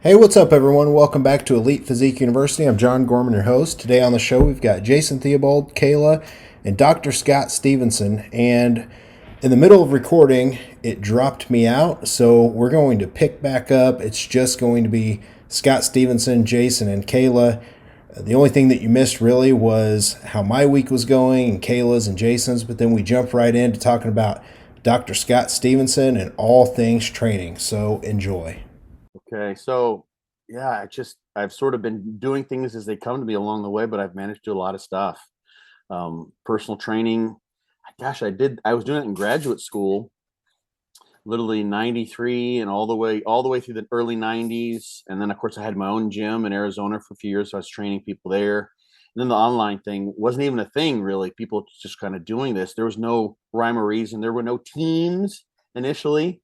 Hey, what's up, everyone? Welcome back to Elite Physique University. I'm John Gorman, your host. Today on the show, we've got Jason Theobald, Kayla, and Dr. Scott Stevenson. And in the middle of recording, it dropped me out, so we're going to pick back up. It's just going to be Scott Stevenson, Jason, and Kayla. The only thing that you missed really was how my week was going and Kayla's and Jason's, but then we jump right into talking about Dr. Scott Stevenson and all things training. So enjoy. Okay, so yeah, I've sort of been doing things as they come to me along the way, but I've managed to do a lot of stuff. Personal training, gosh, I was doing it in graduate school, literally 93 and all the way through the early 90s. And then of course I had my own gym in Arizona for a few years, so I was training people there. And then the online thing wasn't even a thing really. People just kind of doing this. There was no rhyme or reason. There were no teams initially,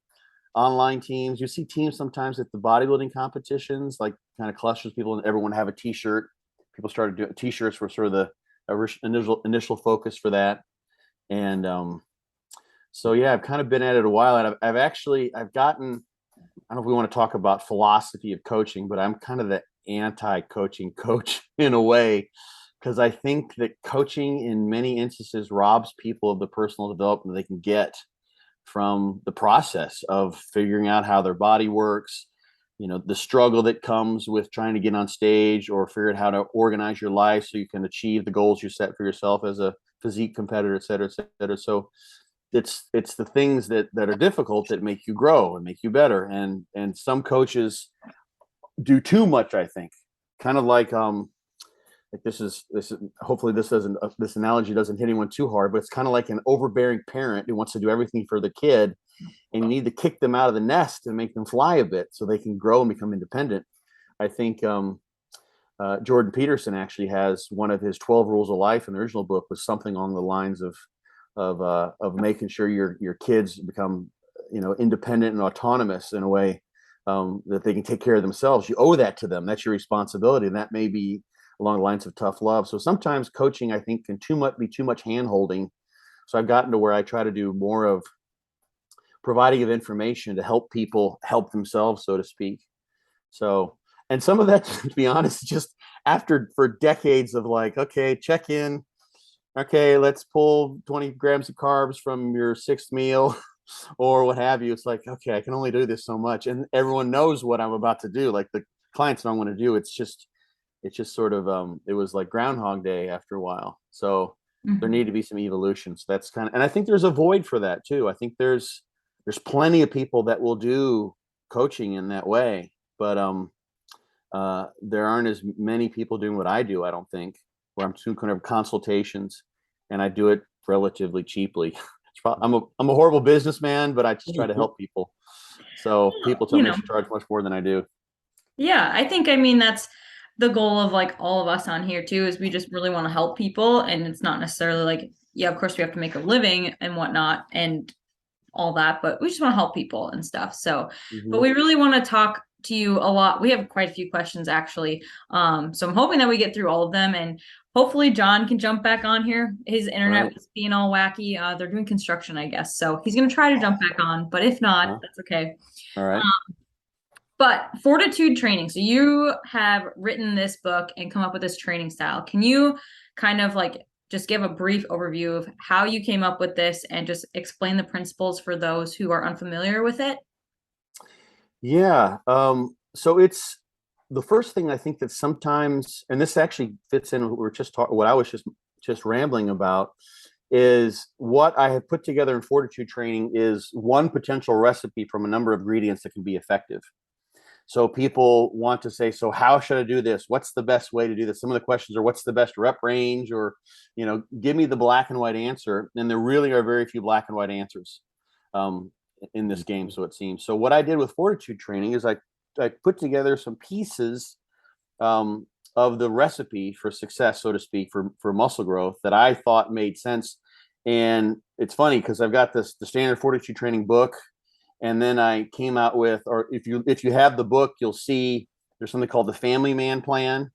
online teams. You see teams sometimes at the bodybuilding competitions, like kind of clusters people, and everyone have a T-shirt. People started doing T-shirts were sort of the initial focus for that. And so yeah, I've kind of been at it a while, and I've gotten. I don't know if we want to talk about philosophy of coaching, but I'm kind of the anti-coaching coach in a way, because I think that coaching in many instances robs people of the personal development they can get from the process of figuring out how their body works, the struggle that comes with trying to get on stage or figure out how to organize your life so you can achieve the goals you set for yourself as a physique competitor, et cetera, et cetera. So it's the things that are difficult that make you grow and make you better. And some coaches do too much, I think. Kind of like this is hopefully this analogy doesn't hit anyone too hard, but it's kind of like an overbearing parent who wants to do everything for the kid, and you need to kick them out of the nest and make them fly a bit so they can grow and become independent. I think Jordan Peterson actually has one of his 12 rules of life in the original book was something along the lines of making sure your kids become independent and autonomous in a way that they can take care of themselves. You owe that to them. That's your responsibility, and that may be along the lines of tough love. So sometimes coaching, I think, can be too much hand holding. So I've gotten to where I try to do more of providing of information to help people help themselves, so to speak. So, and some of that, to be honest, just for decades of like, okay, check in. Okay, let's pull 20 grams of carbs from your sixth meal or what have you. It's like, okay, I can only do this so much. And everyone knows what I'm about to do. Like the clients don't want to do. It's just sort of it was like Groundhog Day after a while. So there Mhm. need to be some evolution. So that's and I think there's a void for that too. I think there's plenty of people that will do coaching in that way, but there aren't as many people doing what I do, I don't think, where I'm doing kind of consultations, and I do it relatively cheaply. I'm a horrible businessman, but I just try to help people. So Well, people tell me I should charge much more than I do. yeah, I mean that's the goal of like all of us on here too, is we just really want to help people. And it's not necessarily like, yeah, of course we have to make a living and whatnot and all that, but we just want to help people and stuff. So, but Hmm. we really want to talk to you a lot. We have quite a few questions actually. So I'm hoping that we get through all of them, and hopefully John can jump back on here. His internet Right. was being all wacky. They're doing construction, I guess. So he's going to try to jump back on, but if not, Huh? that's okay. All right. But Fortitude Training. So you have written this book and come up with this training style. Can you kind of like just give a brief overview of how you came up with this and just explain the principles for those who are unfamiliar with it? Yeah. So it's the first thing I think that sometimes, and this actually fits in with what what I was just rambling about, is what I have put together in Fortitude Training is one potential recipe from a number of ingredients that can be effective. So people want to say, so how should I do this? What's the best way to do this? Some of the questions are, what's the best rep range? Or, give me the black and white answer. And there really are very few black and white answers um, in this game, so it seems. So what I did with Fortitude Training is I put together some pieces um, of the recipe for success, so to speak, for muscle growth that I thought made sense. And it's funny because I've got the standard Fortitude Training book, and then I came out with, or if you have the book, you'll see there's something called the Family Man Plan,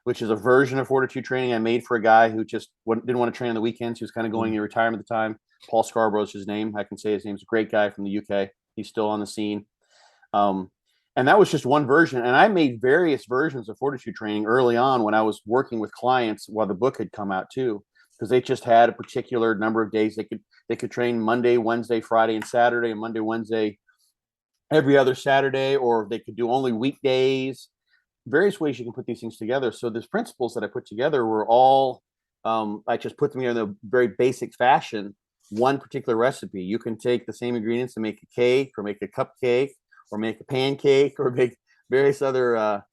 which is a version of Fortitude Training I made for a guy who just didn't want to train on the weekends. He was kind of going in retirement at the time. Paul Scarborough is his name. I can say his name's a great guy from the UK. He's still on the scene. Um, And that was just one version. And I made various versions of Fortitude Training early on when I was working with clients while the book had come out too, because they just had a particular number of days they could train Monday, Wednesday, Friday, and Saturday, and Monday, Wednesday, every other Saturday, or they could do only weekdays. Various ways you can put these things together. So these principles that I put together were all, I just put them in a very basic fashion. One particular recipe. You can take the same ingredients to make a cake, or make a cupcake, or make a pancake, or make various other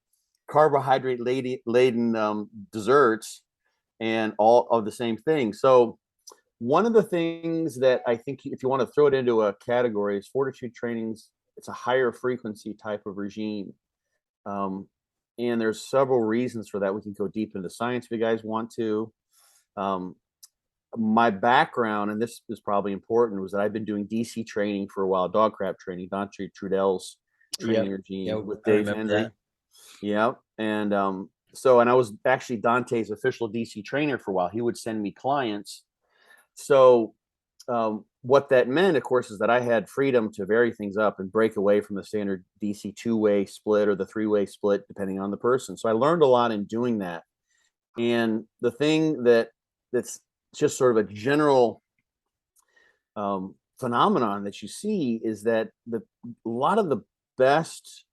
carbohydrate laden desserts, and all of the same thing. So one of the things that I think, if you want to throw it into a category, is Fortitude Training's, it's a higher frequency type of regime. And there's several reasons for that. We can go deep into science if you guys want to. My background, and this is probably important, was that I've been doing DC training for a while, dog crap training, Dante Trudell's training regime with Dave Henry. That. Yeah. And and I was actually Dante's official DC trainer for a while. He would send me clients. So what that meant, of course, is that I had freedom to vary things up and break away from the standard DC two-way split or the three-way split, depending on the person. So I learned a lot in doing that. And the thing that's just sort of a general phenomenon that you see is that a lot of the best,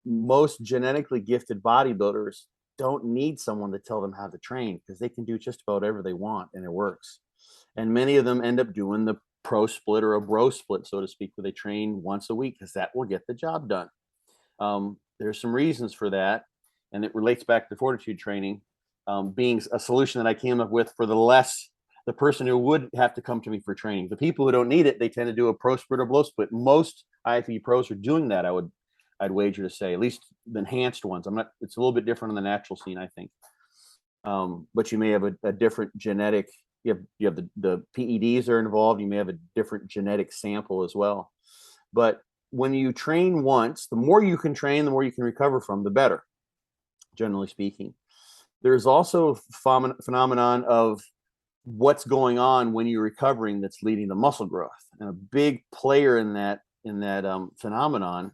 most genetically gifted bodybuilders don't need someone to tell them how to train, because they can do just about whatever they want and it works. And many of them end up doing the pro split or a bro split, so to speak, where they train once a week, because that will get the job done. There's some reasons for that, and it relates back to Fortitude Training being a solution that I came up with for the person who would have to come to me for training. The people who don't need it, they tend to do a pro split or blow split. Most IFE pros are doing that, I'd wager to say, at least the enhanced ones. It's a little bit different on the natural scene, I think. But you may have a different genetic, you have the PEDs are involved. You may have a different genetic sample as well. But when you train once, the more you can train, the more you can recover from, the better, generally speaking. There's also a phenomenon of what's going on when you're recovering that's leading to muscle growth. And a big player in that phenomenon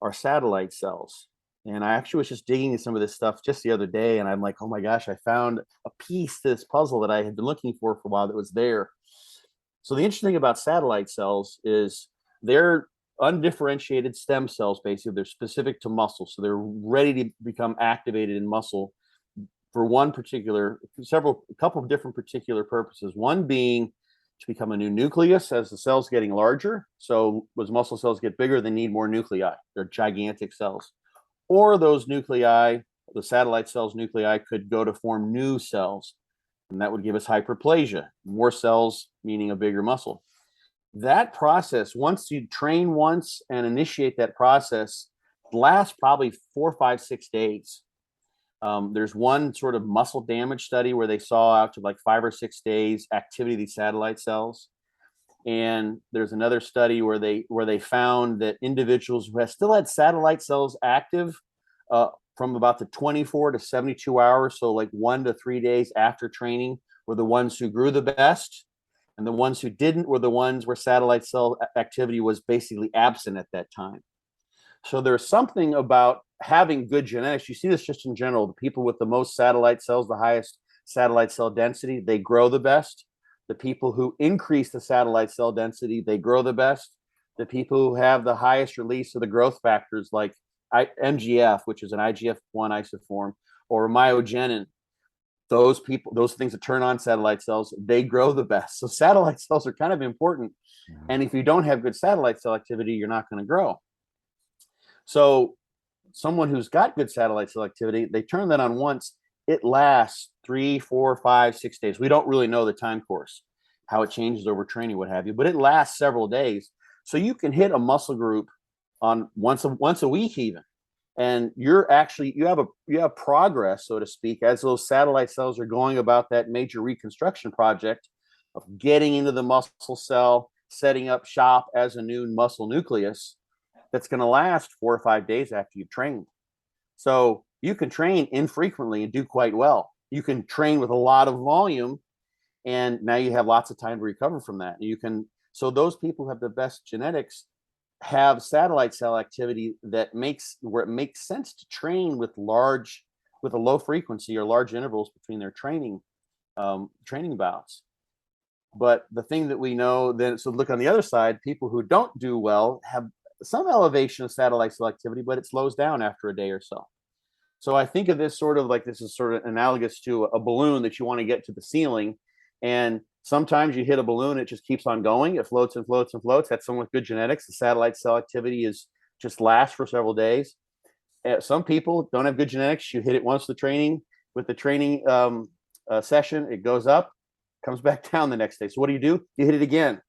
are satellite cells. And I actually was just digging into some of this stuff just the other day, and I'm like, oh my gosh, I found a piece to this puzzle that I had been looking for a while that was there. So the interesting thing about satellite cells is they're undifferentiated stem cells, basically. They're specific to muscle. So they're ready to become activated in muscle for a couple of different particular purposes. One being to become a new nucleus as the cell's getting larger. So as muscle cells get bigger, they need more nuclei. They're gigantic cells. Or those nuclei, the satellite cells nuclei, could go to form new cells, and that would give us hyperplasia, more cells meaning a bigger muscle. That process, once you train once and initiate that process, lasts probably 4, 5, 6 days. There's one sort of muscle damage study where they saw out to like 5 or 6 days activity of these satellite cells. And there's another study where they found that individuals who still had satellite cells active from about the 24 to 72 hours, so like 1 to 3 days after training, were the ones who grew the best. And the ones who didn't were the ones where satellite cell activity was basically absent at that time. So there's something about having good genetics. You see this just in general. The people with the most satellite cells, the highest satellite cell density, they grow the best. The people who increase the satellite cell density, they grow the best. The people who have the highest release of the growth factors like MGF, which is an IGF-1 isoform, or myogenin, those things that turn on satellite cells, they grow the best. So satellite cells are kind of important. And if you don't have good satellite cell activity, you're not going to grow. So someone who's got good satellite cell activity, they turn that on once, it lasts 3, 4, 5, 6 days. We don't really know the time course, how it changes over training, what have you, but it lasts several days. So you can hit a muscle group on once a week even. And you have progress, so to speak, as those satellite cells are going about that major reconstruction project of getting into the muscle cell, setting up shop as a new muscle nucleus that's going to last 4 or 5 days after you've trained. So you can train infrequently and do quite well. You can train with a lot of volume, and now you have lots of time to recover from that. So those people who have the best genetics have satellite cell activity where it makes sense to train with a low frequency or large intervals between their training bouts. But the thing that we know then, so look on the other side, people who don't do well have some elevation of satellite cell activity, but it slows down after a day or so. So I think of this sort of like, this is sort of analogous to a balloon that you want to get to the ceiling. And sometimes you hit a balloon, it just keeps on going. It floats and floats and floats. That's someone with good genetics. The satellite cell activity just lasts for several days. Some people don't have good genetics. You hit it once with the training session, it goes up, comes back down the next day. So what do? You hit it again.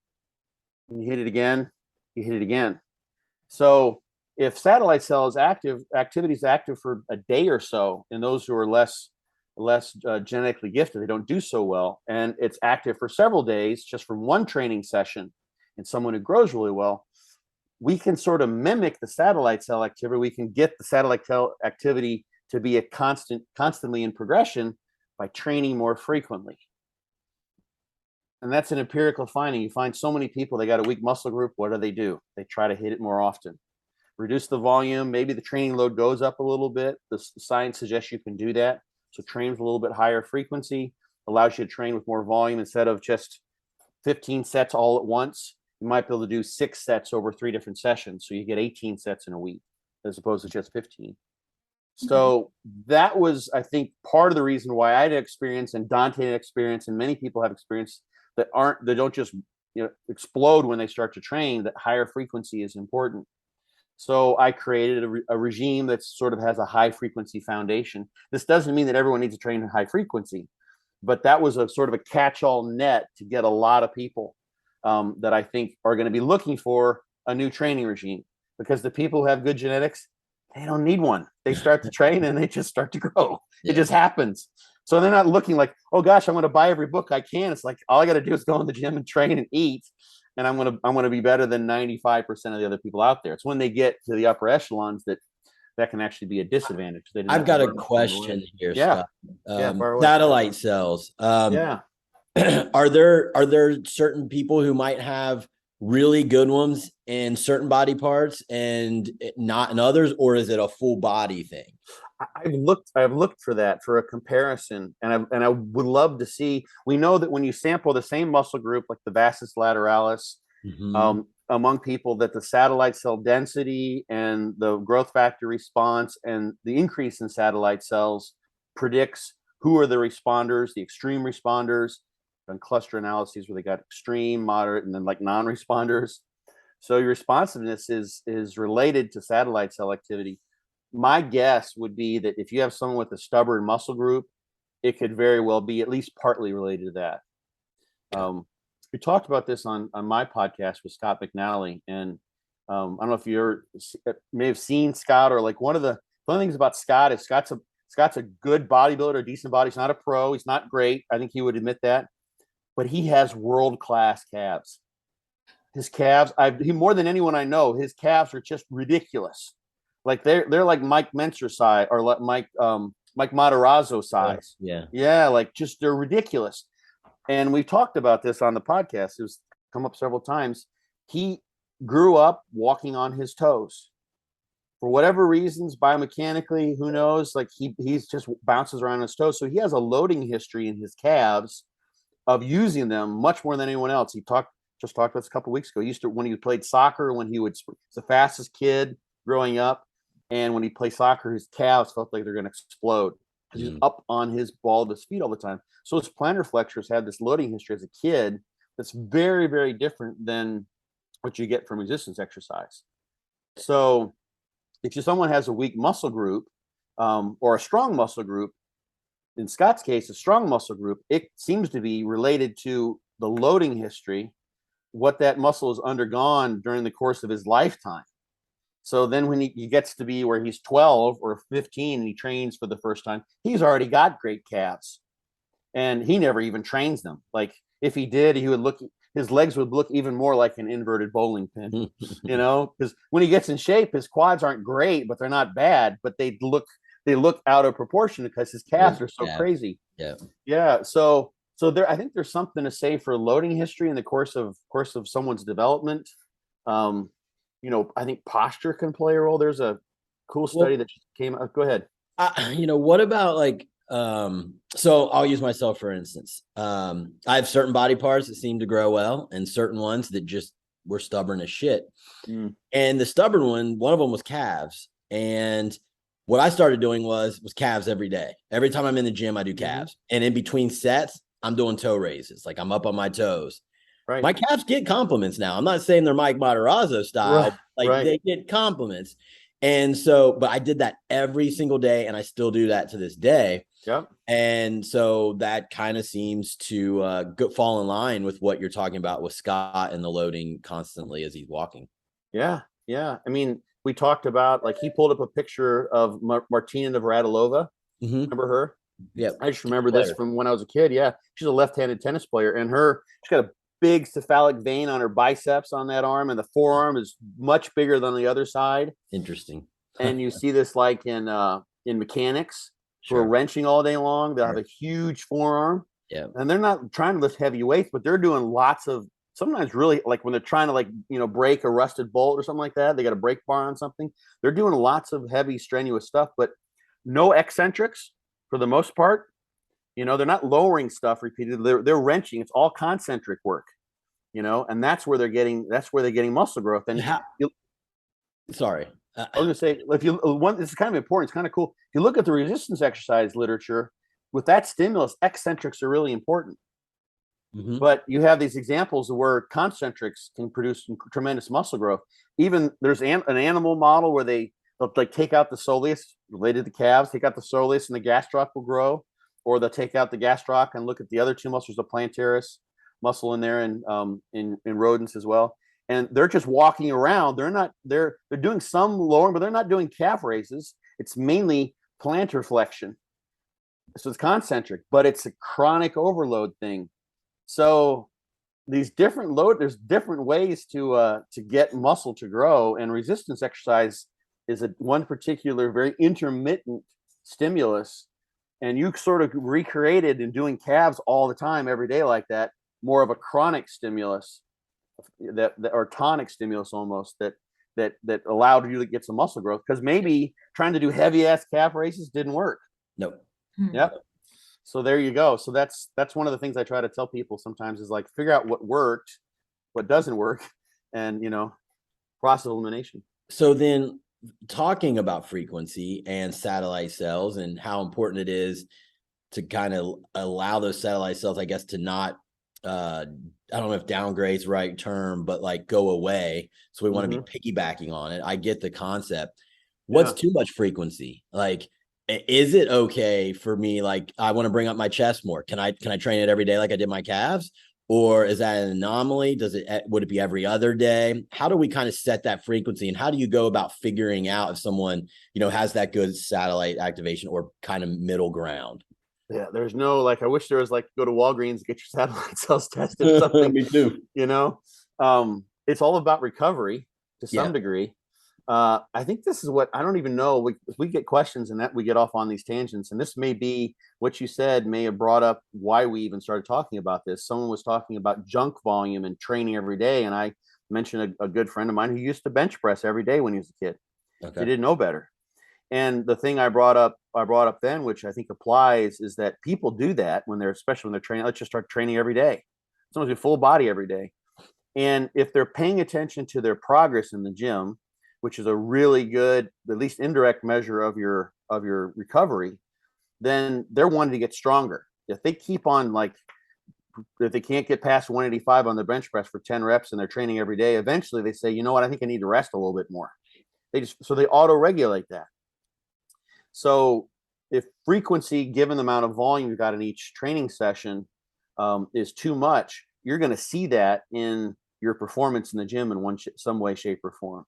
And you hit it again. You hit it again. So if satellite cell activity is active for a day or so, and those who are less genetically gifted, they don't do so well, and it's active for several days just from one training session in someone who grows really well, we can sort of mimic the satellite cell activity. We can get the satellite cell activity to be constantly in progression by training more frequently. And that's an empirical finding. You find so many people, they got a weak muscle group. What do? They try to hit it more often. Reduce the volume. Maybe the training load goes up a little bit. The science suggests you can do that. So train with a little bit higher frequency, allows you to train with more volume instead of just 15 sets all at once. You might be able to do 6 sets over 3 different sessions. So you get 18 sets in a week as opposed to just 15. So that was, I think, part of the reason why I had experience, and Dante had experience, and many people have experience that don't just explode when they start to train, that higher frequency is important. So I created a regime that sort of has a high frequency foundation. This doesn't mean that everyone needs to train in high frequency, but that was a sort of a catch-all net to get a lot of people that I think are going to be looking for a new training regime, because the people who have good genetics, they don't need one. They start to train and they just start to grow. It just happens. So they're not looking like, oh gosh, I'm going to buy every book I can. It's like, all I got to do is go in the gym and train and eat, and I'm going to be better than 95% of the other people out there. It's when they get to the upper echelons that can actually be a disadvantage. I've got a question here, yeah. Scott. Satellite cells. Yeah. Are there certain people who might have really good ones in certain body parts and not in others, or is it a full body thing? I've looked for that, for a comparison, and I would love to see. We know that when you sample the same muscle group, like the vastus lateralis, among people, that the satellite cell density and the growth factor response and the increase in satellite cells predicts who are the responders, the extreme responders, and cluster analyses where they got extreme, moderate, and then like non-responders. So your responsiveness is related to satellite cell activity. My guess would be that if you have someone with a stubborn muscle group, it could very well be at least partly related to that. We talked about this on my podcast with Scott McNally, and I don't know if you may have seen Scott, or like one of the fun things about Scott is Scott's a good bodybuilder, a decent body. He's not a pro. He's not great. I think he would admit that, but he has world-class calves. His calves, he more than anyone I know, his calves are just ridiculous. Like they're like Mike Menser size, or like Mike Matarazzo size. Yeah, like just they're ridiculous. And we talked about this on the podcast. It was come up several times. He grew up walking on his toes. For whatever reasons, biomechanically, who knows? Like he's just bounces around on his toes. So he has a loading history in his calves of using them much more than anyone else. He just talked about this a couple of weeks ago. He used to, when he played soccer, when he was the fastest kid growing up, and when he played soccer, his calves felt like they're going to explode because he's up on his ball of his feet all the time. So his plantar flexors had this loading history as a kid that's very, very different than what you get from resistance exercise. So if someone has a weak muscle group or a strong muscle group, in Scott's case, a strong muscle group, it seems to be related to the loading history, what that muscle has undergone during the course of his lifetime. So then when he gets to be where he's 12 or 15 and he trains for the first time, he's already got great calves, and he never even trains them. Like if he did, his legs would look even more like an inverted bowling pin, because when he gets in shape, his quads aren't great, but they're not bad, but they look out of proportion because his calves are so crazy. Yeah. So there, I think there's something to say for loading history in the course of someone's development. I think posture can play a role. There's a cool study that just came out. Go ahead. What about like, so I'll use myself for instance. I have certain body parts that seem to grow well and certain ones that just were stubborn as shit. And the stubborn one of them was calves. And what I started doing was calves every day. Every time I'm in the gym, I do calves. And in between sets, I'm doing toe raises. Like I'm up on my toes. Right. My calves get compliments now. I'm not saying they're Mike Matarazzo style. They get compliments. And so, but I did that every single day, and I still do that to this day. Yep. And so that kind of seems to fall in line with what you're talking about with Scott and the loading constantly as he's walking. Yeah. Yeah. I mean, we talked about, like, he pulled up a picture of Martina Navratilova. Remember her? Yeah. I just remember this from when I was a kid. Yeah. She's a left-handed tennis player, and she's got a big cephalic vein on her biceps on that arm, and the forearm is much bigger than the other side. Interesting. And you see this like in mechanics who are wrenching all day long. They'll have a huge forearm. Yeah. And they're not trying to lift heavy weights, but they're doing lots of, sometimes really, like when they're trying to break a rusted bolt or something like that, they got a brake bar on something. They're doing lots of heavy, strenuous stuff, but no eccentrics for the most part. They're not lowering stuff repeatedly. They're wrenching. It's all concentric work, and that's where they're getting muscle growth. And sorry. I was gonna say, this is kind of important. It's kind of cool. If you look at the resistance exercise literature, with that stimulus, eccentrics are really important. But you have these examples where concentrics can produce tremendous muscle growth. Even there's an animal model where they'll like take out the soleus related to calves, take out the soleus, and the gastroc will grow. Or they'll take out the gastroc and look at the other two muscles, the plantaris muscle in there, and in rodents as well. And they're just walking around. They're doing some lowering, but they're not doing calf raises. It's mainly plantar flexion. So it's concentric, but it's a chronic overload thing. So there's different ways to get muscle to grow, and resistance exercise is one particular very intermittent stimulus. And you sort of recreated in doing calves all the time, every day like that, more of a chronic stimulus, or tonic stimulus almost, that allowed you to get some muscle growth, because maybe trying to do heavy ass calf races didn't work. Nope. Yep. So there you go. So that's one of the things I try to tell people sometimes is like, figure out what worked, what doesn't work, and process elimination. So then, talking about frequency and satellite cells and how important it is to kind of allow those satellite cells, I guess, to not, I don't know if downgrade is the right term, but like go away. So we want to be piggybacking on it. I get the concept. What's too much frequency? Like, is it okay for me? Like, I want to bring up my chest more. Can I train it every day like I did my calves? Or is that an anomaly? Would it be every other day? How do we kind of set that frequency, and how do you go about figuring out if someone, has that good satellite activation or kind of middle ground? Yeah, there's no, like, I wish there was like, go to Walgreens, get your satellite cells tested or something. Me too. It's all about recovery to some degree. I think this is what, I don't even know. We get questions and that we get off on these tangents, and this may be what you said may have brought up why we even started talking about this. Someone was talking about junk volume and training every day, and I mentioned a good friend of mine who used to bench press every day when he was a kid. Okay. He didn't know better. And the thing I brought up then, which I think applies, is that people do that especially when they're training. Let's just start training every day. Someone's do full body every day. And if they're paying attention to their progress in the gym, which is a really good, at least indirect measure of your recovery, then they're wanting to get stronger. If they keep on, if they can't get past 185 on the bench press for 10 reps and they're training every day, eventually they say, you know what, I think I need to rest a little bit more. So they auto-regulate that. So if frequency, given the amount of volume you've got in each training session, is too much, you're going to see that in your performance in the gym in some way, shape, or form.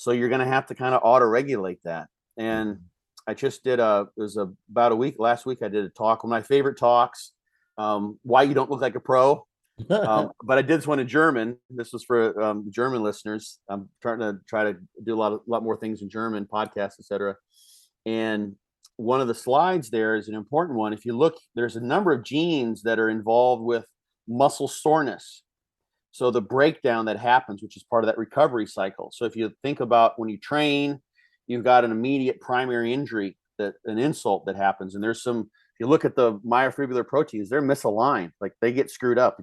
So you're going to have to kind of auto-regulate that. And I just did last week, I did a talk, one of my favorite talks, why you don't look like a pro. But I did this one in German. This was for the German listeners. I'm try to do a lot more things in German, podcasts, etc. And one of the slides there is an important one. If you look, there's a number of genes that are involved with muscle soreness. So the breakdown that happens, which is part of that recovery cycle. So if you think about when you train, you've got an immediate primary injury, an insult that happens. And there's some, if you look at the myofibrillar proteins, they're misaligned. Like they get screwed up.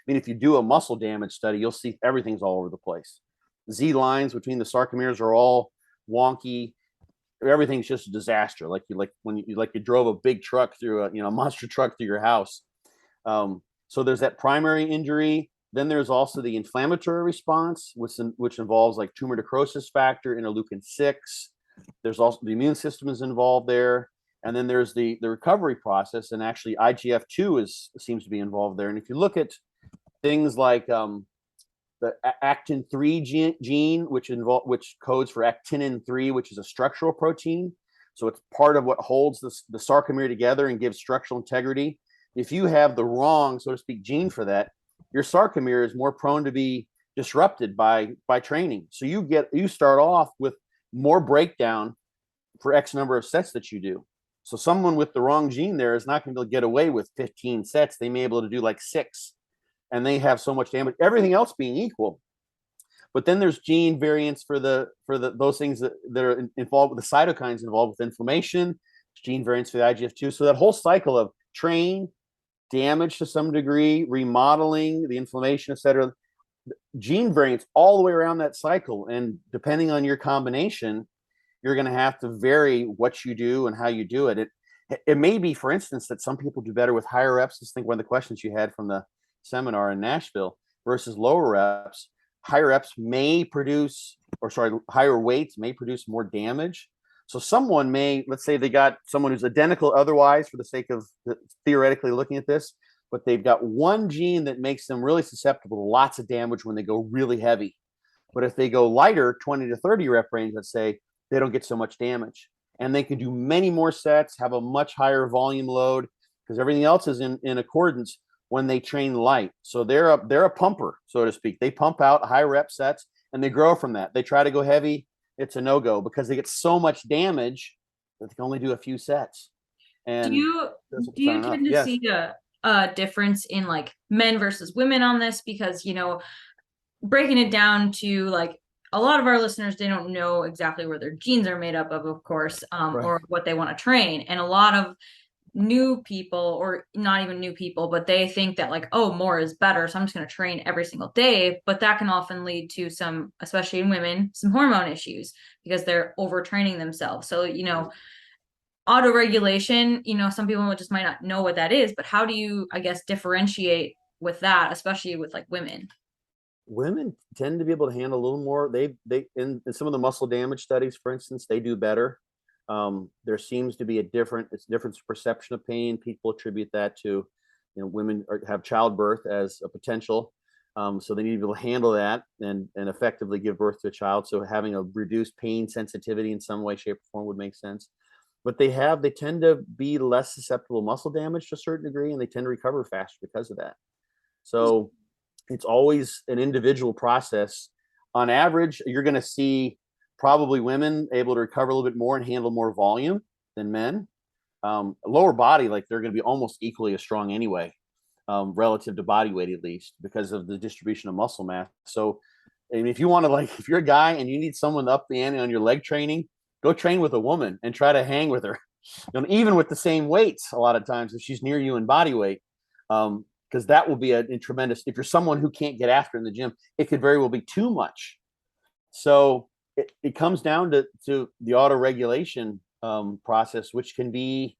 If you do a muscle damage study, you'll see everything's all over the place. Z lines between the sarcomeres are all wonky. Everything's just a disaster. Like you drove a big truck through a monster truck through your house. So there's that primary injury. Then there's also the inflammatory response, which involves like tumor necrosis factor, interleukin-6. There's also the immune system is involved there. And then there's the recovery process, and actually IGF-2 seems to be involved there. And if you look at things like the actin-3 gene, which codes for actinin-3, which is a structural protein. So it's part of what holds the sarcomere together and gives structural integrity. If you have the wrong, so to speak, gene for that, your sarcomere is more prone to be disrupted by training. So you start off with more breakdown for X number of sets that you do. So someone with the wrong gene there is not going to be able to get away with 15 sets. They may be able to do like 6, and they have so much damage, everything else being equal. But then there's gene variants for those things that are involved with the cytokines involved with inflammation, gene variants for the IGF-2. So that whole cycle of train, damage to some degree, remodeling, the inflammation, etc. Gene variants all the way around that cycle. And depending on your combination, you're going to have to vary what you do and how you do it. It may be, for instance, that some people do better with higher reps. I think one of the questions you had from the seminar in Nashville versus lower reps. Higher reps may produce, higher weights may produce more damage. So someone may, let's say they got someone who's identical otherwise for the sake of theoretically looking at this, but they've got one gene that makes them really susceptible to lots of damage when they go really heavy. But if they go lighter, 20 to 30 rep range, let's say, they don't get so much damage. And they can do many more sets, have a much higher volume load, because everything else is in accordance when they train light. So they're a pumper, so to speak. They pump out high rep sets and they grow from that. They try to go heavy. It's a no-go because they get so much damage that they can only do a few sets. And do you tend to see a difference in like men versus women on this? Because, breaking it down to like a lot of our listeners, they don't know exactly where their genes are made up of course, right, or what they want to train. And a lot of new people, or not even new people, but they think that like, oh, more is better, so I'm just going to train every single day. But that can often lead to some, especially in women, some hormone issues because they're overtraining themselves. So auto-regulation, some people just might not know what that is, but how do you, I guess, differentiate with that, especially with like women? Women tend to be able to handle a little more. They in some of the muscle damage studies, for instance, they do better. There seems to be a different perception of pain. People attribute that to, women have childbirth as a potential. So they need to be able to handle that and effectively give birth to a child. So having a reduced pain sensitivity in some way, shape, or form would make sense. But they tend to be less susceptible to muscle damage to a certain degree, and they tend to recover faster because of that. So it's always an individual process. On average, you're going to see probably women able to recover a little bit more and handle more volume than men. Lower body, like they're going to be almost equally as strong anyway, relative to body weight, at least because of the distribution of muscle mass. So, I mean, if you want to, if you're a guy and you need someone to up the ante on your leg training, go train with a woman and try to hang with her, even with the same weights. A lot of times, if she's near you in body weight, because that will be a tremendous. If you're someone who can't get after in the gym, it could very well be too much. So it comes down to the auto-regulation process, which can be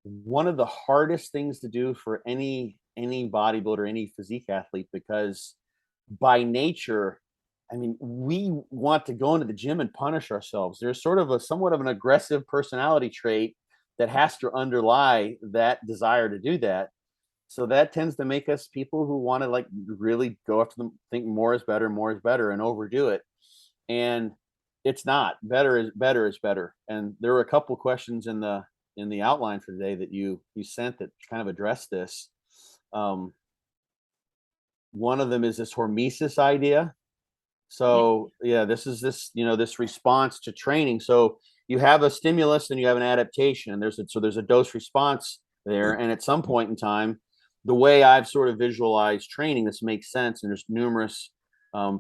one of the hardest things to do for any bodybuilder, any physique athlete, because by nature, I mean, we want to go into the gym and punish ourselves. There's sort of somewhat of an aggressive personality trait that has to underlie that desire to do that. So that tends to make us people who want to really go after them, think more is better, and overdo it. And it's not. Better is better. And there were a couple questions in the outline for today that you sent that kind of addressed this. One of them is this hormesis idea. So this is this response to training. So you have a stimulus and you have an adaptation, and there's a dose response there. And at some point in time, the way I've sort of visualized training, this makes sense. And there's numerous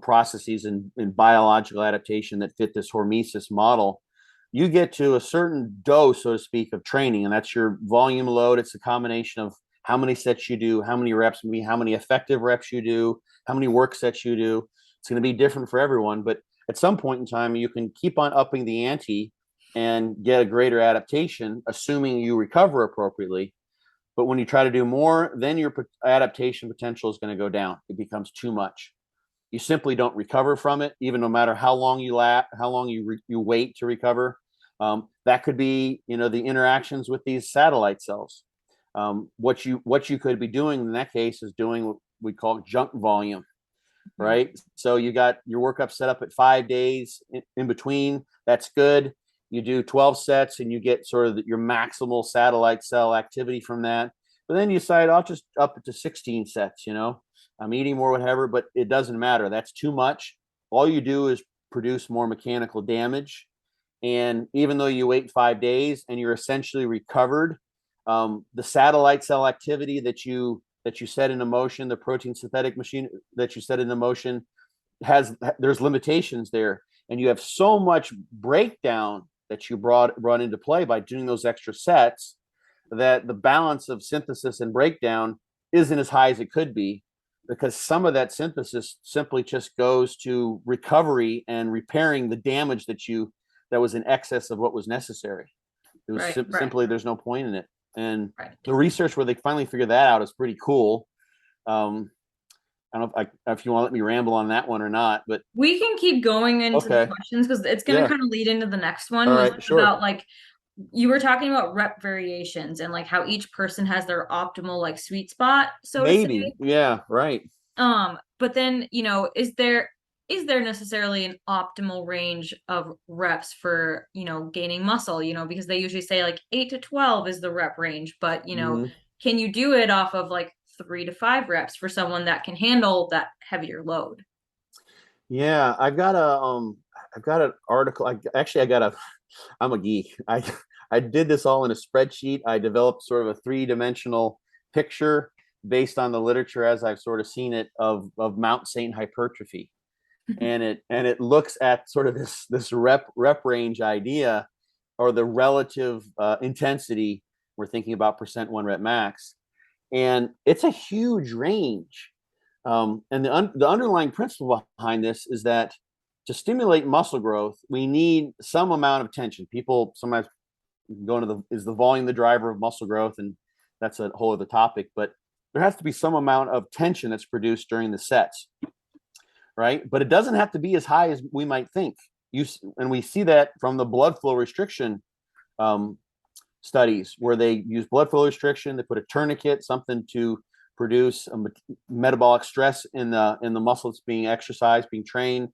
processes in biological adaptation that fit this Hormesis model. You get to a certain dose, so to speak, of training, and that's your volume load. It's a combination of how many sets you do, how many reps, maybe how many effective reps you do, how many work sets you do. It's going to be different for everyone, but at some point in time, you can keep on upping the ante and get a greater adaptation, assuming you recover appropriately. But when you try to do more, then your adaptation potential is going to go down. It becomes too much. You simply don't recover from it, even no matter how long you wait to recover. That could be, the interactions with these satellite cells. What you could be doing in that case is doing what we call junk volume, right? So you got your workup set up at 5 days in between. That's good. You do 12 sets and you get sort of your maximal satellite cell activity from that. But then you decide, I'll just up it to 16 sets, I'm eating more, whatever, but it doesn't matter. That's too much. All you do is produce more mechanical damage. And even though you wait 5 days and you're essentially recovered, the satellite cell activity that you set into motion, the protein synthetic machine that you set into motion, there's limitations there. And you have so much breakdown that you brought into play by doing those extra sets that the balance of synthesis and breakdown isn't as high as it could be, because some of that synthesis simply just goes to recovery and repairing the damage that was in excess of what was necessary. It was simply, there's no point in it. And the research where they finally figured that out is pretty cool. I don't know if you want to let me ramble on that one or not, but we can keep going into the questions because it's going to kind of lead into the next one. All right, sure. About like, you were talking about rep variations and like how each person has their optimal like sweet spot. So maybe, to say. Yeah, right. But then, is there necessarily an optimal range of reps for, gaining muscle, because they usually say like 8 to 12 is the rep range, but, can you do it off of like 3 to 5 reps for someone that can handle that heavier load? Yeah, I've got an article. I'm a geek. I did this all in a spreadsheet. I developed sort of a 3-dimensional picture based on the literature as I've sort of seen it of Mount Saint hypertrophy. and it looks at sort of this rep range idea, or the relative intensity. We're thinking about percent 1 rep max, and it's a huge range. And the underlying principle behind this is that to stimulate muscle growth, we need some amount of tension. People sometimes go into is the volume the driver of muscle growth, and that's a whole other topic. But there has to be some amount of tension that's produced during the sets, right? But it doesn't have to be as high as we might think. And we see that from the blood flow restriction studies, where they use blood flow restriction. They put a tourniquet, something to produce a metabolic stress in the muscle that's being exercised, being trained.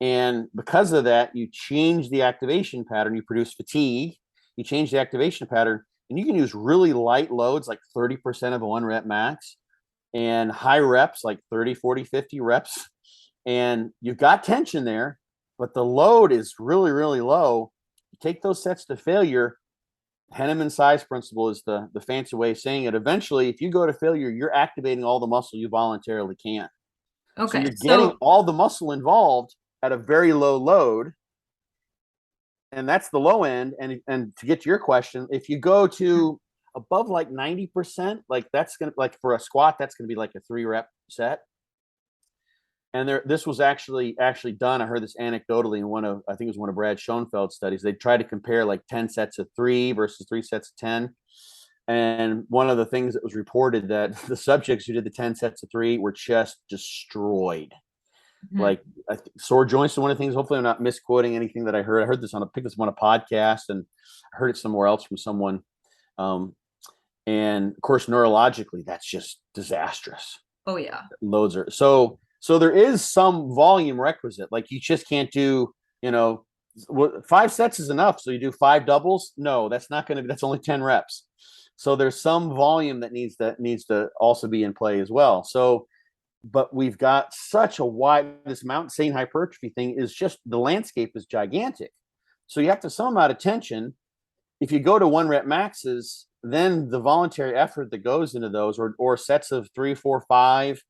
And because of that, you change the activation pattern. You produce fatigue. You change the activation pattern, and you can use really light loads, like 30% of a 1 rep max, and high reps, like 30, 40, 50 reps. And you've got tension there, but the load is really, really low. You take those sets to failure. Henneman size principle is the fancy way of saying it. Eventually, if you go to failure, you're activating all the muscle you voluntarily can. Okay. So you're getting all the muscle involved at a very low load. And that's the low end. And to get to your question, if you go to above like 90%, like that's going to, like for a squat, that's going to be like a 3 rep set. And this was actually done. I heard this anecdotally in I think it was one of Brad Schoenfeld's studies. They tried to compare like 10 sets of 3 versus 3 sets of 10. And one of the things that was reported, that the subjects who did the 10 sets of 3 were just destroyed. Mm-hmm. Like sore joints are one of the things. Hopefully I'm not misquoting anything that I heard. I heard this picked this on a podcast, and I heard it somewhere else from someone. And of course, neurologically, that's just disastrous. Oh yeah. Loads are so there is some volume requisite. Like you just can't do, 5 sets is enough. So you do 5 doubles. No, that's not going to be, that's only 10 reps. So there's some volume that needs to also be in play as well. So, but we've got such a this Mount Saint hypertrophy thing is just, the landscape is gigantic. So you have to some amount of tension. If you go to 1 rep maxes, then the voluntary effort that goes into those, or sets of 3, 4, 5,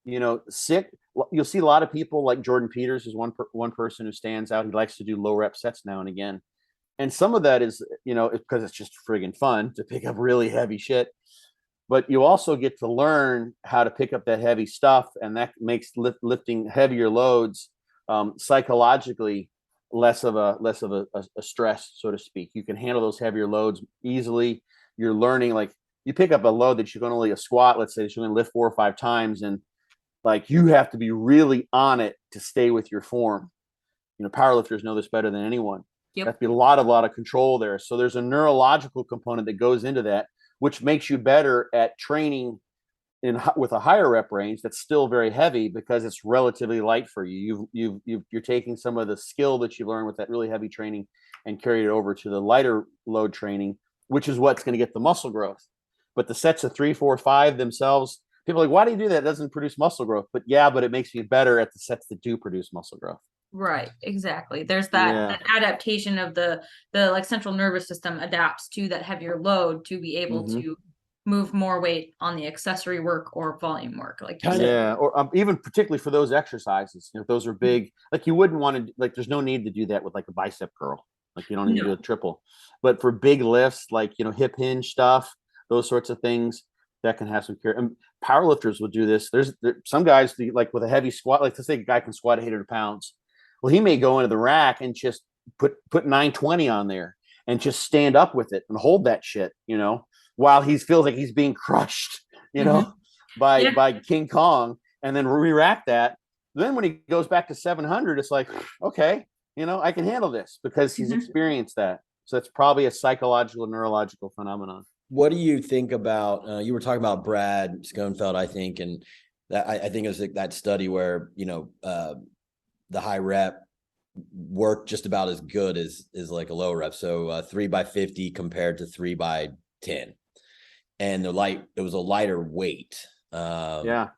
you know, 6. You'll see a lot of people like Jordan Peters is one person who stands out. He likes to do low rep sets now and again. And some of that is, you know, because it's just friggin' fun to pick up really heavy shit. But you also get to learn how to pick up that heavy stuff, and that makes lifting heavier loads psychologically less of a stress, so to speak. You can handle those heavier loads easily. You're learning, like, you pick up a load that you're going to only a squat, let's say, that you're going to lift 4 or 5 times, and like, you have to be really on it to stay with your form. You know, powerlifters know this better than anyone. Yep. Have to be a lot of control there. So there's a neurological component that goes into that, which makes you better at training with a higher rep range that's still very heavy, because it's relatively light for you. You're taking some of the skill that you learned with that really heavy training and carried it over to the lighter load training, which is what's going to get the muscle growth. But the sets of 3, 4, 5 themselves, people are like, why do you do that? It doesn't produce muscle growth. But yeah, but it makes me better at the sets that do produce muscle growth. Right, exactly. There's that adaptation of the like central nervous system adapts to that heavier load to be able to move more weight on the accessory work or volume work, like you said. Or even particularly for those exercises, you know, if those are big, like, you wouldn't want to, like, there's no need to do that with like a bicep curl, like, you don't need to do a triple. But for big lifts, like, you know, hip hinge stuff, those sorts of things, that can have some care. And powerlifters will do this. There's some guys do, like, with a heavy squat, like, let's say a guy can squat 800 pounds. Well, he may go into the rack and just put 920 on there and just stand up with it and hold that shit, you know, while he feels like he's being crushed, you know, by King Kong, and then re-rack that. Then when he goes back to 700, it's like, okay, you know, I can handle this, because he's experienced that. So it's probably a psychological, neurological phenomenon. What do you think about, you were talking about Brad Schoenfeld, I think, and that I think it was like that study where, you know, the high rep worked just about as good as like a low rep. So 3 by 50 compared to 3 by 10. And it was a lighter weight. Do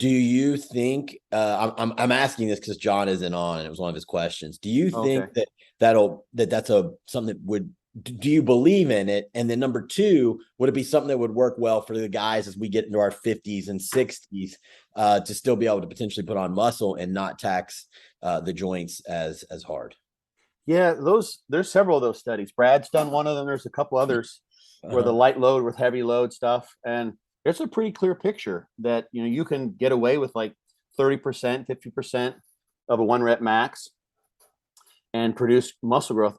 you think, I'm asking this because John isn't on, and it was one of his questions. Do you think that's something that would, do you believe in it? And then number 2, would it be something that would work well for the guys as we get into our 50s and 60s to still be able to potentially put on muscle and not tax the joints as hard? Yeah, there's several of those studies. Brad's done one of them. There's a couple others where the light load with heavy load stuff, and it's a pretty clear picture that, you know, you can get away with like 30%, 50% of a 1 rep max and produce muscle growth.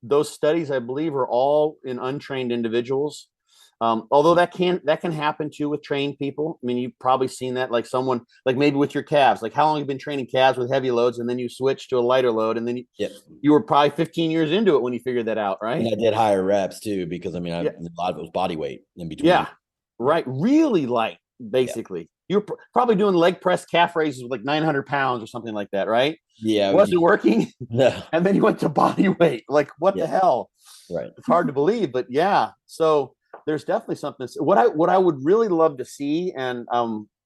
Those studies, I believe, are all in untrained individuals. Although that can happen too with trained people. I mean, you've probably seen that, like someone, like maybe with your calves, like how long have you been training calves with heavy loads, and then you switch to a lighter load, and then you were probably 15 years into it when you figured that out, right? And I did higher reps too, because I mean, a lot of it was body weight in between. Yeah, right. Really light, basically. You're probably doing leg press calf raises with like 900 pounds or something like that, right? Yeah. Wasn't working. No. And then you went to body weight. Like, what the hell? Right. It's hard to believe, but yeah. So there's definitely something. What I would really love to see, and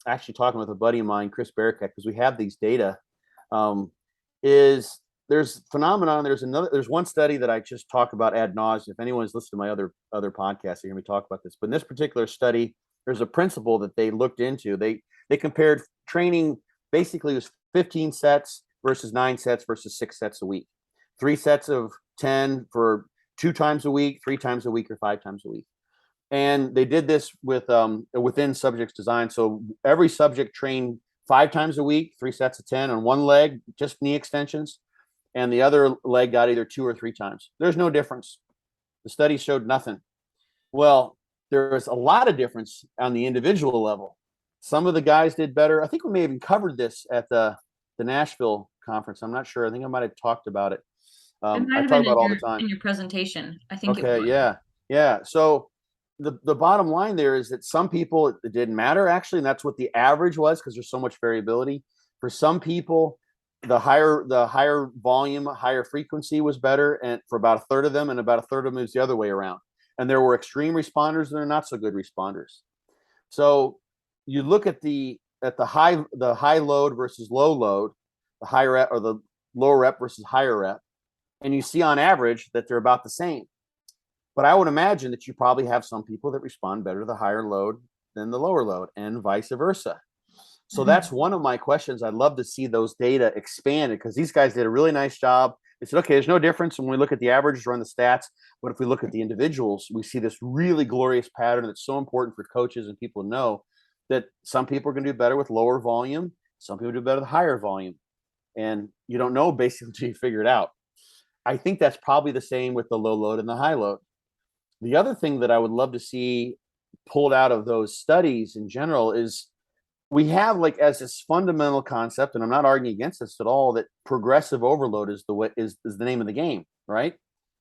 actually talking with a buddy of mine, Chris Barakat, because we have these data, is there's phenomenon. There's one study that I just talk about ad nauseum. If anyone's listened to my other podcasts, you're going to talk about this. But in this particular study, there's a principle that they looked into. They compared training, basically it was 15 sets versus 9 sets versus 6 sets a week. 3 sets of 10 for 2 times a week, 3 times a week, or 5 times a week. And they did this with within subjects design. So every subject trained 5 times a week, 3 sets of 10 on one leg, just knee extensions, and the other leg got either 2 or 3 times. There's no difference. The study showed nothing. Well, there was a lot of difference on the individual level. Some of the guys did better. I think we may have even covered this at the Nashville conference. I'm not sure. I think I might have talked about it. I talk about it all the time in your presentation. I think. Okay. Yeah. So the bottom line there is that some people, it didn't matter actually, and that's what the average was, because there's so much variability. For some people, the higher volume, higher frequency was better, and for about a third of them, and about a third of them is the other way around. And there were extreme responders and there are not so good responders. So you look at the high load versus low load, the high rep or the low rep versus higher rep, and you see on average that they're about the same. But I would imagine that you probably have some people that respond better to the higher load than the lower load, and vice versa. So that's one of my questions. I'd love to see those data expanded, because these guys did a really nice job. They said, okay, there's no difference when we look at the averages, run the stats, but if we look at the individuals, we see this really glorious pattern that's so important for coaches and people to know, that some people are going to do better with lower volume, some people do better with higher volume, and you don't know basically until you figure it out. I think that's probably the same with the low load and the high load. The other thing that I would love to see pulled out of those studies in general is, we have, like, as this fundamental concept, and I'm not arguing against this at all, that progressive overload is the name of the game, right?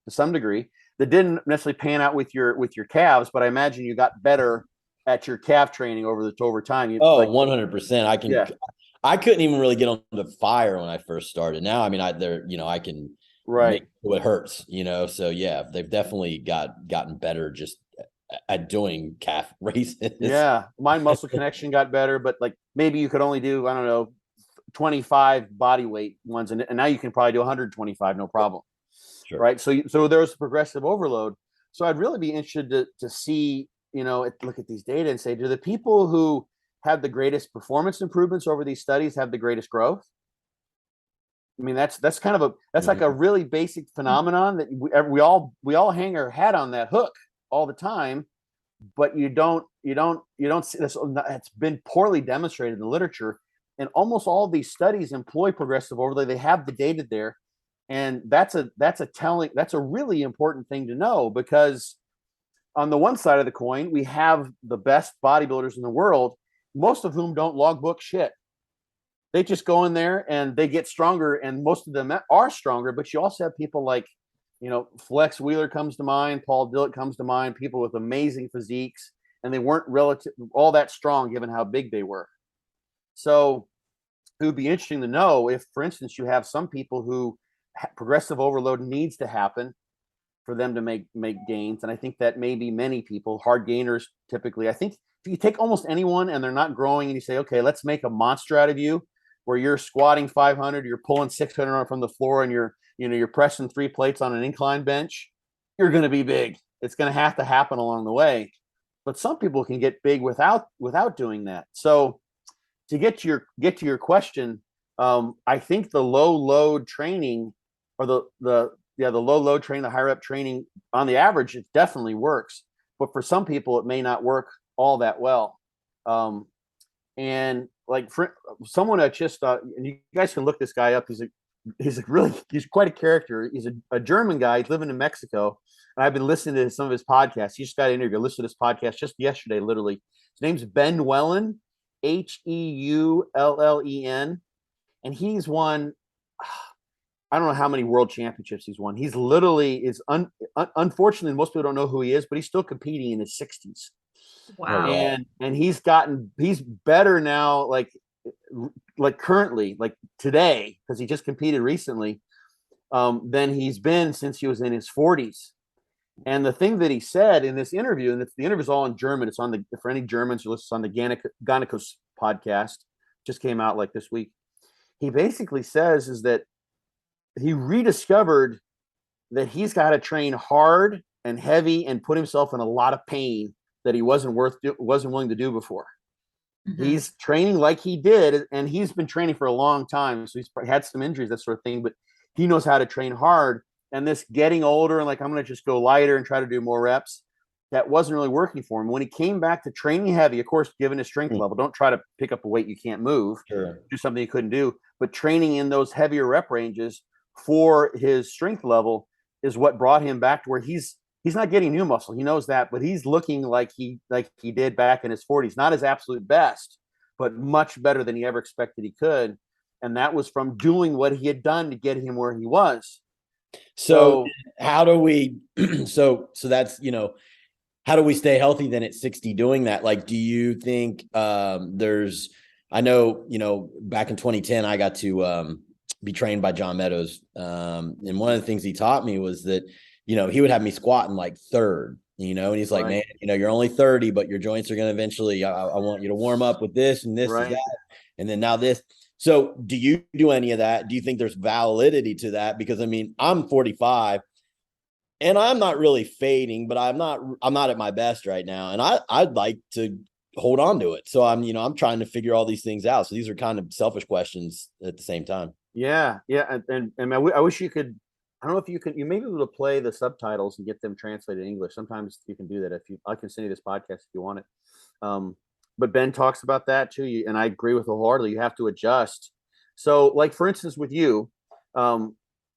To some degree, that didn't necessarily pan out with your calves, but I imagine you got better at your calf training over time. 100%. Yeah. I couldn't even really get on the fire when I first started. Now, I mean, I can Right. make it hurts, so yeah, they've definitely gotten better just at doing calf raises. Yeah, my muscle connection got better, but like maybe you could only do, I don't know, 25 body weight ones, and now you can probably do 125, no problem. Sure. Right. So there's progressive overload. So I'd really be interested to see, look at these data and say, do the people who have the greatest performance improvements over these studies have the greatest growth? I mean, that's kind of like a really basic phenomenon that we all hang our hat on that hook all the time, but you don't see this. It's been poorly demonstrated in the literature, and almost all of these studies employ progressive overload. They have the data there, and that's a really important thing to know, because on the one side of the coin, we have the best bodybuilders in the world, most of whom don't logbook shit. They just go in there and they get stronger, and most of them are stronger. But you also have people like, Flex Wheeler comes to mind, Paul Dillett comes to mind, people with amazing physiques, and they weren't all that strong given how big they were. So it would be interesting to know if, for instance, you have some people who progressive overload needs to happen for them to make gains. And I think that maybe many people, hard gainers typically, I think if you take almost anyone and they're not growing and you say, okay, let's make a monster out of you, where you're squatting 500, you're pulling 600 from the floor, and you're pressing 3 plates on an incline bench, you're going to be big. It's going to happen along the way. But some people can get big without doing that. So to get to your question, I think the low load training, or the low load training, the high rep training, on the average, it definitely works. But for some people, it may not work all that well. And like, for someone that just and you guys can look this guy up. He's quite a character. He's a German guy. He's living in Mexico, and I've been listening to some of his podcasts. He just got an interview. I listened to this podcast just yesterday, literally. His name's Ben Wellen, Heulllen, and he's won, I don't know how many world championships he's won. He's literally unfortunately, most people don't know who he is, but he's still competing in his 60s. Wow. And he's better now, like currently, like today, because he just competed recently, than he's been since he was in his 40s. And the thing that he said in this interview, and the interview's all in German, it's on for any Germans who listen, on the Ganikos podcast, just came out like this week. He basically says is that he rediscovered that he's got to train hard and heavy and put himself in a lot of pain that he wasn't willing to do before. Mm-hmm. He's training like he did, and he's been training for a long time, so he's had some injuries, that sort of thing, but he knows how to train hard. And this getting older and like, I'm going to just go lighter and try to do more reps, that wasn't really working for him. When he came back to training heavy, of course, given his strength level, don't try to pick up a weight you can't move, do something you couldn't do, but training in those heavier rep ranges for his strength level is what brought him back to where he's not getting new muscle. He knows that, but he's looking like he did back in his 40s, not his absolute best, but much better than he ever expected he could. And that was from doing what he had done to get him where he was. So how do we, so that's, how do we stay healthy then at 60 doing that? Like, do you think I know, back in 2010, I got to be trained by John Meadows. And one of the things he taught me was that, he would have me squatting like third, and he's like, man, you're only 30, but your joints are going to eventually, I want you to warm up with this and this and that. And then now this. So do you do any of that? Do you think there's validity to that? Because I mean, I'm 45 And I'm not really fading, but I'm not at my best right now. And I'd like to hold on to it. So I'm trying to figure all these things out. So these are kind of selfish questions at the same time. Yeah. And I wish you could, I don't know if you may be able to play the subtitles and get them translated in English. Sometimes you can do that. I can send you this podcast if you want it. But Ben talks about that too. And I agree with wholeheartedly. You have to adjust. So like, for instance, with you,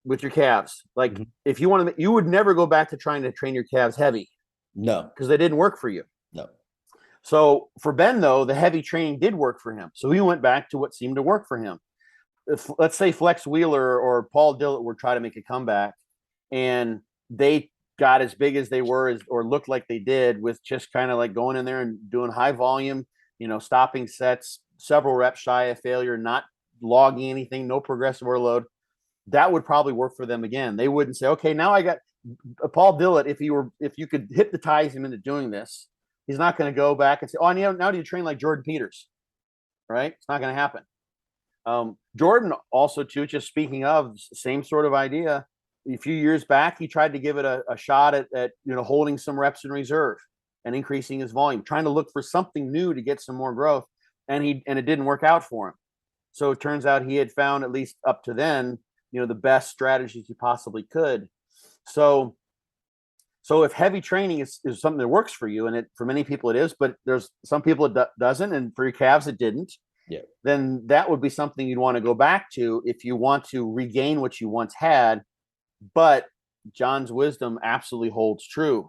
with your calves, like if you want to, you would never go back to trying to train your calves heavy. No, because they didn't work for you. No. So for Ben though, the heavy training did work for him. So he went back to what seemed to work for him. If, let's say Flex Wheeler or Paul Dillett were trying to make a comeback and they got as big as they were or looked like they did with just kind of like going in there and doing high volume, stopping sets, several reps shy of failure, not logging anything, no progressive overload, that would probably work for them again. They wouldn't say, okay, now I got Paul Dillett. If you could hypnotize him into doing this, he's not going to go back and say, oh, now do you train like Jordan Peters? Right? It's not going to happen. Jordan also too, just speaking of, same sort of idea. A few years back, he tried to give it a shot at holding some reps in reserve and increasing his volume, trying to look for something new to get some more growth. And it didn't work out for him. So it turns out he had found, at least up to then, the best strategies he possibly could. So if heavy training is something that works for you, and for many people it is, but there's some people it doesn't, and for your calves it didn't. Yeah. Then that would be something you'd want to go back to if you want to regain what you once had. But John's wisdom absolutely holds true.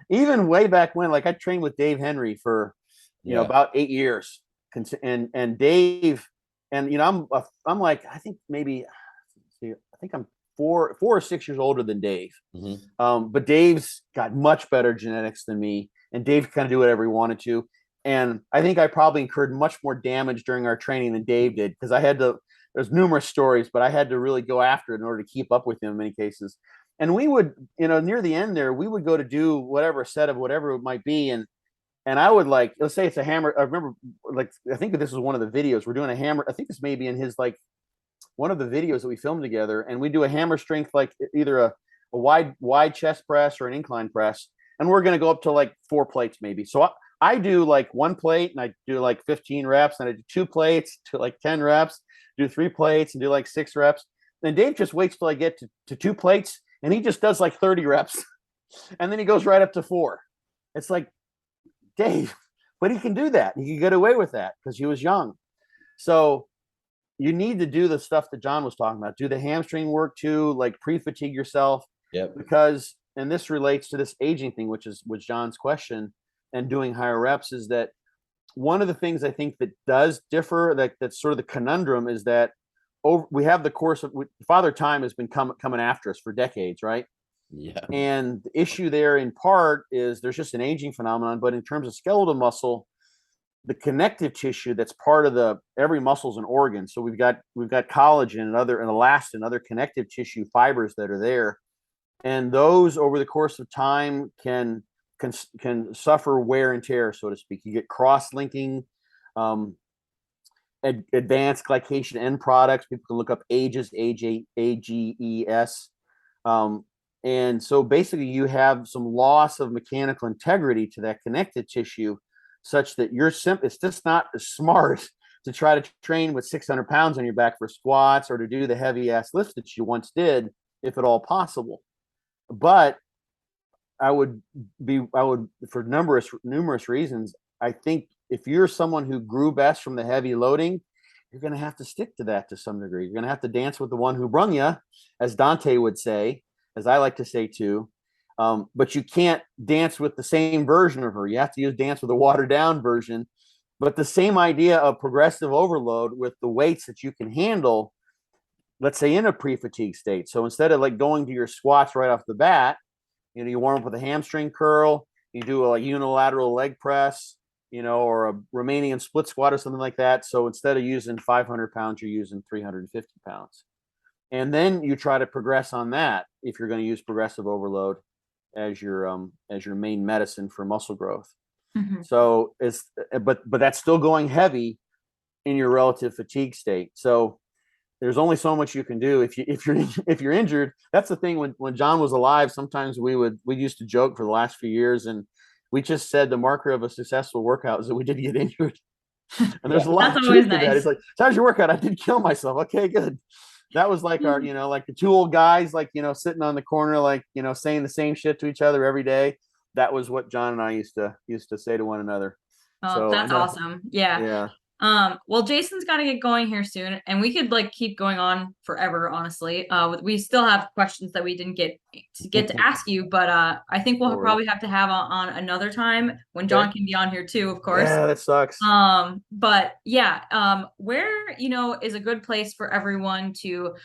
Even way back when, like I trained with Dave Henry for about 8 years, and Dave, and I'm like, I think I'm 4 or 6 years older than Dave. But Dave's got much better genetics than me, and Dave kind of do whatever he wanted to. And I think I probably incurred much more damage during our training than Dave did, because there's numerous stories, but I had to really go after it in order to keep up with him in many cases. And we would, near the end there, we would go to do whatever set of whatever it might be. And I would, like, let's say it's a hammer. I remember, like, I think this was one of the videos. We're doing a hammer. I think this may be in his, like, one of the videos that we filmed together. And we do a hammer strength, like either a wide chest press or an incline press. And we're going to go up to like 4 plates maybe. So I do like 1 plate and I do like 15 reps, and I do 2 plates to like 10 reps, do 3 plates and do like 6 reps. And Dave just waits till I get to 2 plates, and he just does like 30 reps. And then he goes right up to 4. It's like, Dave, but he can do that. He can get away with that because he was young. So you need to do the stuff that John was talking about. Do the hamstring work too, like pre-fatigue yourself. Yep. Because, and this relates to this aging thing, which was John's question, and doing higher reps, is that one of the things I think that does differ, that's sort of the conundrum, is that we have the course of Father Time has been coming after us for decades, right? Yeah. And the issue there in part is there's just an aging phenomenon, but in terms of skeletal muscle, the connective tissue that's part of every muscle's an organ. So we've got collagen and elastin and other connective tissue fibers that are there. And those over the course of time can suffer wear and tear, so to speak. You get cross-linking, advanced glycation end products. People can look up AGES, AGES. And so basically you have some loss of mechanical integrity to that connective tissue, such that it's just not as smart to try to train with 600 pounds on your back for squats or to do the heavy ass lifts that you once did, if at all possible. But I would, for numerous reasons, I think if you're someone who grew best from the heavy loading, you're going to have to stick to that to some degree. You're going to have to dance with the one who brung you, as Dante would say, as I like to say too. But you can't dance with the same version of her. You have to dance with a watered down version. But the same idea of progressive overload with the weights that you can handle, let's say in a pre-fatigue state. So instead of like going to your squats right off the bat, you warm up with a hamstring curl, you do a unilateral leg press, or a Romanian split squat or something like that. So instead of using 500 pounds, you're using 350 pounds. And then you try to progress on that if you're going to use progressive overload as your main medicine for muscle growth. Mm-hmm. So but that's still going heavy in your relative fatigue state. So there's only so much you can do if you're injured. That's the thing. When John was alive, sometimes we used to joke for the last few years, and we just said the marker of a successful workout is that we didn't get injured. And there's a lot That's of always truth to that. nice. It's like, so how's your workout? I didn't kill myself. Okay, good. That was like our, like the two old guys, like, sitting on the corner, like, saying the same shit to each other every day. That was what John and I used to say to one another. Oh, So that's awesome. Yeah. yeah. Well, Jason's got to get going here soon, and we could like keep going on forever, honestly. We still have questions that we didn't get to ask you, but I think we'll probably have to have on another time when John can be on here too, of course. Yeah, that sucks. But yeah, where, is a good place for everyone to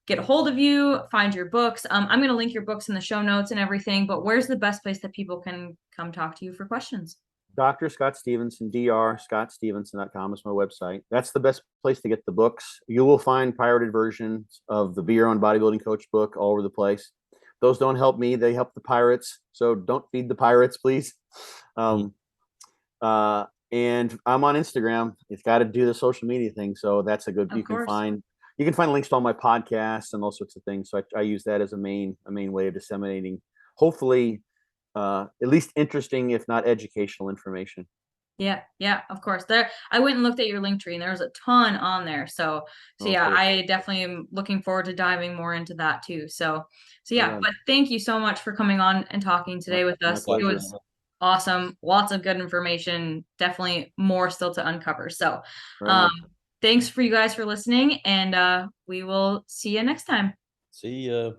get a hold of you, find your books? I'm going to link your books in the show notes and everything, but where's the best place that people can come talk to you for questions? Dr. Scott Stevenson, scottstevenson.com is my website. That's the best place to get the books. You will find pirated versions of the Be Your Own Bodybuilding Coach book all over the place. Those don't help me. They help the pirates. So don't feed the pirates, please. And I'm on Instagram. It's got to do the social media thing. So that's a good, you can find links to all my podcasts and all sorts of things. So I use that as a main way of disseminating, hopefully, at least interesting, if not educational information. Yeah, of course. I went and looked at your link tree, and there was a ton on there. So yeah, I definitely am looking forward to diving more into that too. So yeah, but thank you so much for coming on and talking today with us. It was awesome. Lots of good information. Definitely more still to uncover. So thanks for you guys for listening, and we will see you next time. See ya.